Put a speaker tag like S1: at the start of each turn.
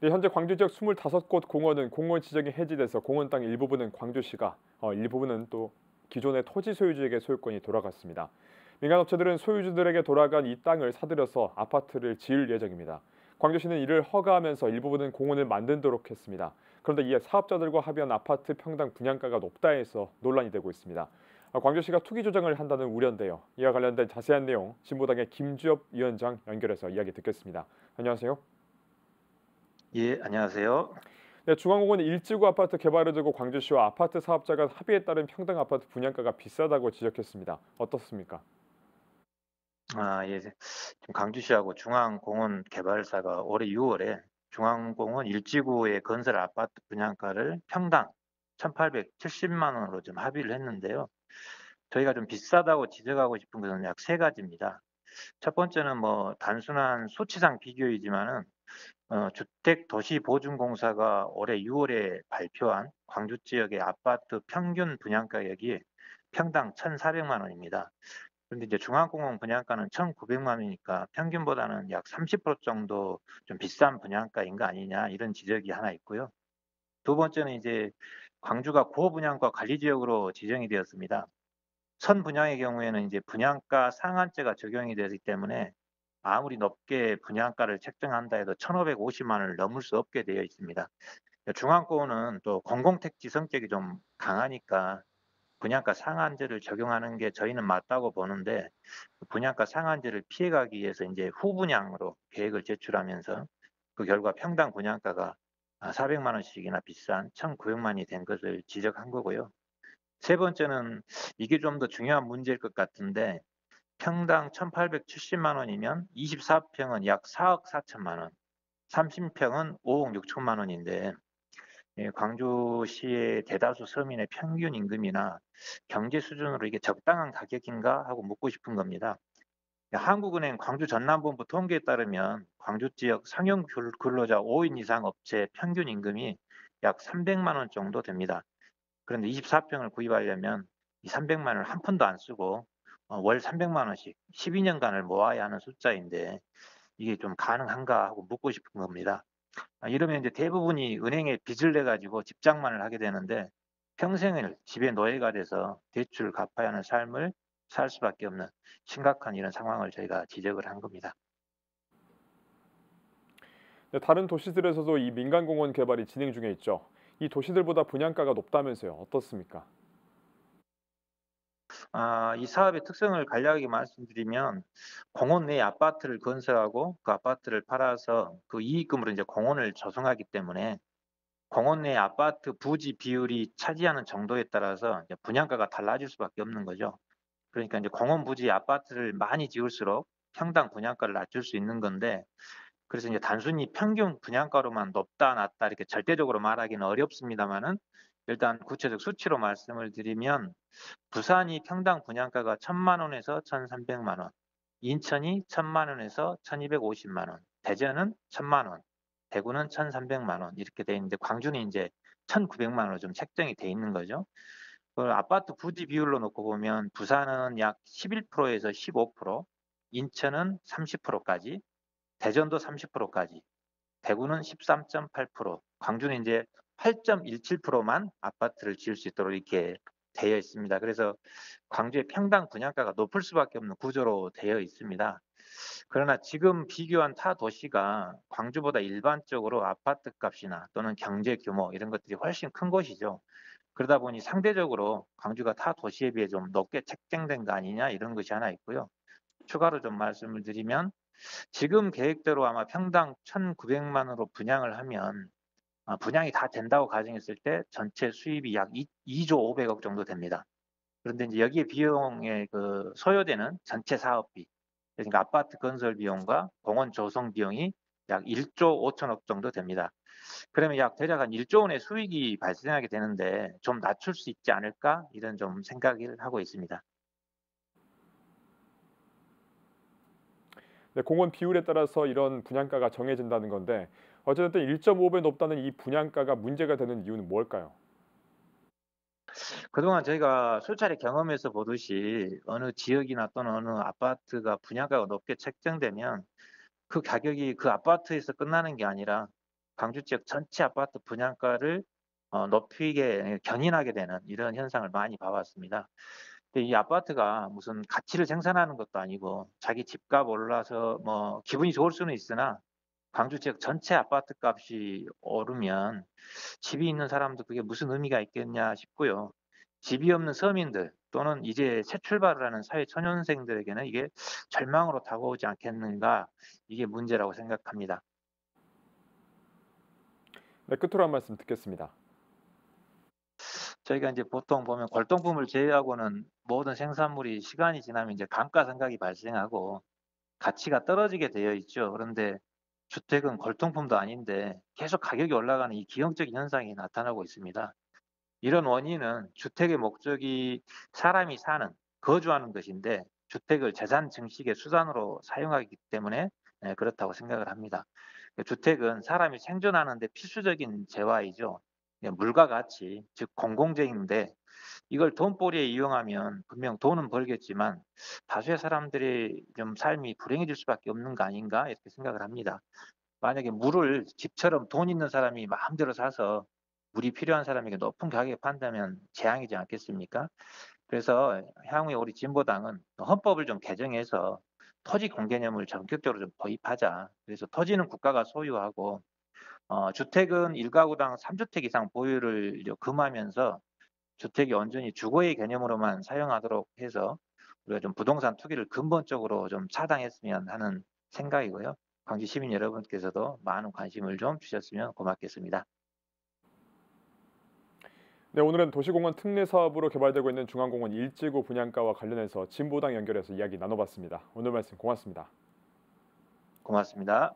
S1: 네, 현재 광주 지역 25곳 공원은 공원 지정이 해지돼서 공원 땅 일부분은 광주시가, 일부분은 또 기존의 토지 소유주에게 소유권이 돌아갔습니다. 민간 업체들은 소유주들에게 돌아간 이 땅을 사들여서 아파트를 지을 예정입니다. 광주시는 이를 허가하면서 일부분은 공원을 만들도록 했습니다. 그런데 이에 사업자들과 합의한 아파트 평당 분양가가 높다 해서 논란이 되고 있습니다. 광주시가 투기 조정을 한다는 우려인데요. 이와 관련된 자세한 내용 진보당의 김주엽 위원장 연결해서 이야기 듣겠습니다. 안녕하세요.
S2: 예, 안녕하세요.
S1: 네, 중앙공원 일지구 아파트 개발을 두고 광주시와 아파트 사업자가 합의에 따른 평당 아파트 분양가가 비싸다고 지적했습니다. 어떻습니까?
S2: 예. 지금 강주시하고 중앙공원 개발사가 올해 6월에 중앙공원 일지구의 건설 아파트 분양가를 평당 1,870만 원으로 좀 합의를 했는데요. 저희가 좀 비싸다고 지적하고 싶은 것은 약 세 가지입니다. 첫 번째는 뭐 단순한 수치상 비교이지만은 주택도시보증공사가 올해 6월에 발표한 광주 지역의 아파트 평균 분양가 격이 평당 1,400만 원입니다. 그런데 이제 중앙공원 분양가는 1,900만 원이니까 평균보다는 약 30% 정도 좀 비싼 분양가인 거 아니냐 이런 지적이 하나 있고요. 두 번째는 이제 광주가 고분양가 관리 지역으로 지정이 되었습니다. 선분양의 경우에는 이제 분양가 상한제가 적용이 되기 때문에 아무리 높게 분양가를 책정한다 해도 1,550만 원을 넘을 수 없게 되어 있습니다. 중앙공원은 또 공공택지 성격이 좀 강하니까 분양가 상한제를 적용하는 게 저희는 맞다고 보는데 분양가 상한제를 피해가기 위해서 이제 후분양으로 계획을 제출하면서 그 결과 평당 분양가가 400만 원씩이나 비싼 1,900만 원이 된 것을 지적한 거고요. 세 번째는 이게 좀 더 중요한 문제일 것 같은데 평당 1,870만 원이면 24평은 약 4억 4천만 원, 30평은 5억 6천만 원인데 광주시의 대다수 서민의 평균 임금이나 경제 수준으로 이게 적당한 가격인가 하고 묻고 싶은 겁니다. 한국은행 광주 전남본부 통계에 따르면 광주 지역 상용 근로자 5인 이상 업체 평균 임금이 약 300만 원 정도 됩니다. 그런데 24평을 구입하려면 이 300만 원을 한 푼도 안 쓰고 월 300만 원씩 12년간을 모아야 하는 숫자인데 이게 좀 가능한가 하고 묻고 싶은 겁니다. 이러면 이제 대부분이 은행에 빚을 내 가지고 집장만을 하게 되는데 평생을 집의 노예가 돼서 대출을 갚아야 하는 삶을 살 수밖에 없는 심각한 이런 상황을 저희가 지적을 한 겁니다.
S1: 네, 다른 도시들에서도 이 민간공원 개발이 진행 중에 있죠. 이 도시들보다 분양가가 높다면서요. 어떻습니까?
S2: 이 사업의 특성을 간략하게 말씀드리면 공원 내에 아파트를 건설하고 그 아파트를 팔아서 그 이익금으로 이제 공원을 조성하기 때문에 공원 내 아파트 부지 비율이 차지하는 정도에 따라서 이제 분양가가 달라질 수밖에 없는 거죠. 그러니까 이제 공원 부지 아파트를 많이 지을수록 평당 분양가를 낮출 수 있는 건데 그래서 이제 단순히 평균 분양가로만 높다 낮다 이렇게 절대적으로 말하기는 어렵습니다만은 일단 구체적 수치로 말씀을 드리면 부산이 평당 분양가가 1,000만 원에서 1,300만 원, 인천이 1,000만 원에서 1,250만 원, 대전은 1,000만 원, 대구는 1,300만 원 이렇게 돼 있는데 광주는 이제 1,900만 원으로 좀 책정이 돼 있는 거죠. 그 아파트 부지 비율로 놓고 보면 부산은 약 11%에서 15%, 인천은 30%까지, 대전도 30%까지, 대구는 13.8%, 광주는 이제 8.17%만 아파트를 지을 수 있도록 이렇게 되어 있습니다. 그래서 광주의 평당 분양가가 높을 수밖에 없는 구조로 되어 있습니다. 그러나 지금 비교한 타 도시가 광주보다 일반적으로 아파트 값이나 또는 경제 규모 이런 것들이 훨씬 큰 곳이죠. 그러다 보니 상대적으로 광주가 타 도시에 비해 좀 높게 책정된 거 아니냐 이런 것이 하나 있고요. 추가로 좀 말씀을 드리면 지금 계획대로 아마 평당 1,900만 원으로 분양을 하면 분양이 다 된다고 가정했을 때 전체 수입이 약 2조 500억 정도 됩니다. 그런데 이제 여기에 비용에 그 소요되는 전체 사업비, 그러니까 아파트 건설 비용과 공원 조성 비용이 약 1조 5천억 정도 됩니다. 그러면 약 대략 한 1조 원의 수익이 발생하게 되는데 좀 낮출 수 있지 않을까 이런 좀 생각을 하고 있습니다.
S1: 네, 공원 비율에 따라서 이런 분양가가 정해진다는 건데 어쨌든 1.5배 높다는 이 분양가가 문제가 되는 이유는 뭘까요?
S2: 그동안 저희가 수차례 경험해서 보듯이 어느 지역이나 또는 어느 아파트가 분양가가 높게 책정되면 그 가격이 그 아파트에서 끝나는 게 아니라 광주 지역 전체 아파트 분양가를 높이게 견인하게 되는 이런 현상을 많이 봐왔습니다. 근데 이 아파트가 무슨 가치를 생산하는 것도 아니고 자기 집값 올라서 뭐 기분이 좋을 수는 있으나 광주 지역 전체 아파트 값이 오르면 집이 있는 사람도 그게 무슨 의미가 있겠냐 싶고요. 집이 없는 서민들 또는 이제 새 출발을 하는 사회 초년생들에게는 이게 절망으로 다가오지 않겠는가, 이게 문제라고 생각합니다.
S1: 네, 끝으로 한 말씀 듣겠습니다.
S2: 저희가 이제 보통 보면 골동품을 제외하고는 모든 생산물이 시간이 지나면 이제 감가상각이 발생하고 가치가 떨어지게 되어 있죠. 그런데 주택은 골동품도 아닌데 계속 가격이 올라가는 이 기형적인 현상이 나타나고 있습니다. 이런 원인은 주택의 목적이 사람이 사는, 거주하는 것인데 주택을 재산 증식의 수단으로 사용하기 때문에 그렇다고 생각을 합니다. 주택은 사람이 생존하는 데 필수적인 재화이죠. 물과 같이, 즉 공공재인데 이걸 돈벌이에 이용하면 분명 돈은 벌겠지만 다수의 사람들이 좀 삶이 불행해질 수밖에 없는 거 아닌가, 이렇게 생각을 합니다. 만약에 물을 집처럼 돈 있는 사람이 마음대로 사서 물이 필요한 사람에게 높은 가격에 판다면 재앙이지 않겠습니까? 그래서 향후에 우리 진보당은 헌법을 좀 개정해서 토지 공개념을 전격적으로 좀 도입하자. 그래서 토지는 국가가 소유하고 주택은 일가구당 3주택 이상 보유를 금하면서 주택이 온전히 주거의 개념으로만 사용하도록 해서 우리가 좀 부동산 투기를 근본적으로 좀 차단했으면 하는 생각이고요. 광주 시민 여러분께서도 많은 관심을 좀 주셨으면 고맙겠습니다.
S1: 네, 오늘은 도시공원 특례 사업으로 개발되고 있는 중앙공원 일지구 분양가와 관련해서 진보당 연결해서 이야기 나눠봤습니다. 오늘 말씀 고맙습니다.
S2: 고맙습니다.